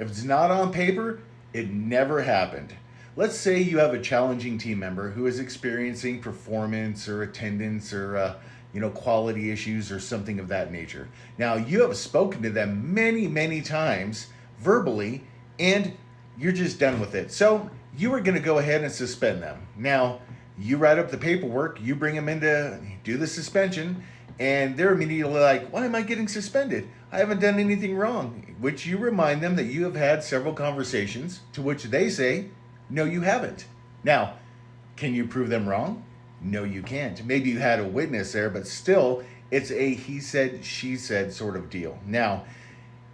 If it's not on paper, it never happened. Let's say you have a challenging team member who is experiencing performance or attendance or quality issues or something of that nature. Now you have spoken to them many times verbally, and you're just done with it. So you are going to go ahead and suspend them. Now you write up the paperwork, you bring them in to do the suspension, and they're immediately like, why am I getting suspended? I haven't done anything wrong. Which you remind them that you have had several conversations, to which they say, no, you haven't. Now, can you prove them wrong? No, you can't. Maybe you had a witness there, but still, it's a he said, she said sort of deal. Now,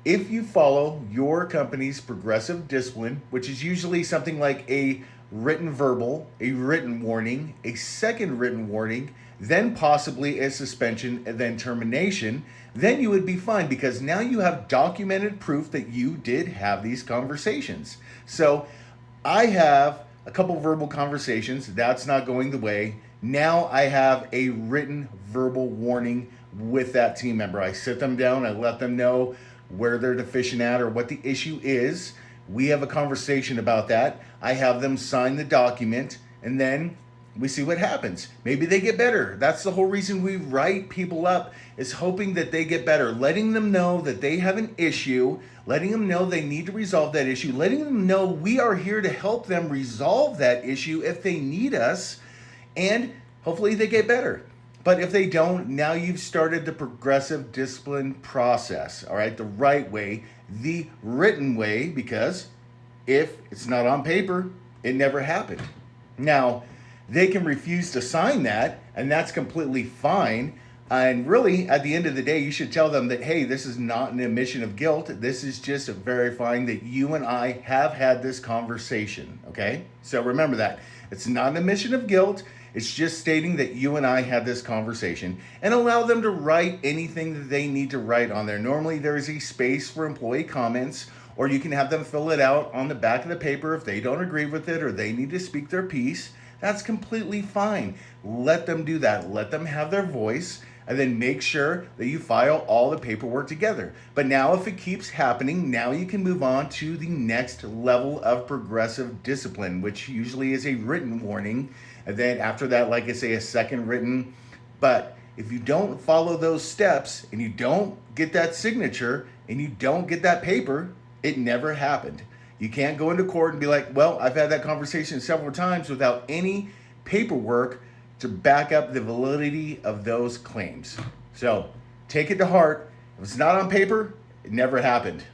if you follow your company's progressive discipline, which is usually something like a written verbal, a written warning, a second written warning, then possibly a suspension, and then termination, then you would be fine because now you have documented proof that you did have these conversations. So I have a couple verbal conversations. That's not going the way. Now I have a written verbal warning with that team member. I sit them down, I let them know where they're deficient at or what the issue is. We have a conversation about that. I have them sign the document, and then we see what happens. Maybe they get better. That's the whole reason we write people up, is hoping that they get better, letting them know that they have an issue, letting them know they need to resolve that issue, letting them know we are here to help them resolve that issue if they need us, and hopefully they get better. But if they don't, now you've started the progressive discipline process, all right, the right way, the written way, because if it's not on paper, it never happened. Now, they can refuse to sign that, and that's completely fine. And really, at the end of the day, you should tell them that, hey, this is not an admission of guilt. This is just verifying that you and I have had this conversation, okay? So remember that. It's not an admission of guilt. It's just stating that you and I had this conversation, and allow them to write anything that they need to write on there. Normally, there is a space for employee comments, or you can have them fill it out on the back of the paper if they don't agree with it or they need to speak their piece. That's completely fine. Let them do that. Let them have their voice, and then make sure that you file all the paperwork together. But now if it keeps happening, now you can move on to the next level of progressive discipline, which usually is a written warning. And then after that, like I say, a second written. But if you don't follow those steps and you don't get that signature and you don't get that paper, it never happened. You can't go into court and be like, well, I've had that conversation several times without any paperwork to back up the validity of those claims. So take it to heart. If it's not on paper, it never happened.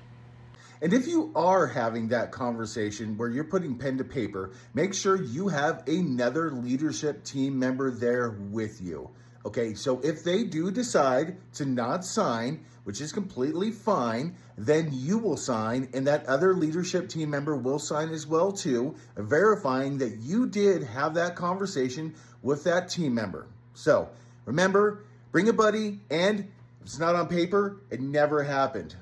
And if you are having that conversation where you're putting pen to paper, make sure you have another leadership team member there with you. Okay, so if they do decide to not sign, which is completely fine, then you will sign, and that other leadership team member will sign as well too, verifying that you did have that conversation with that team member. So remember, bring a buddy, and if it's not on paper, it never happened.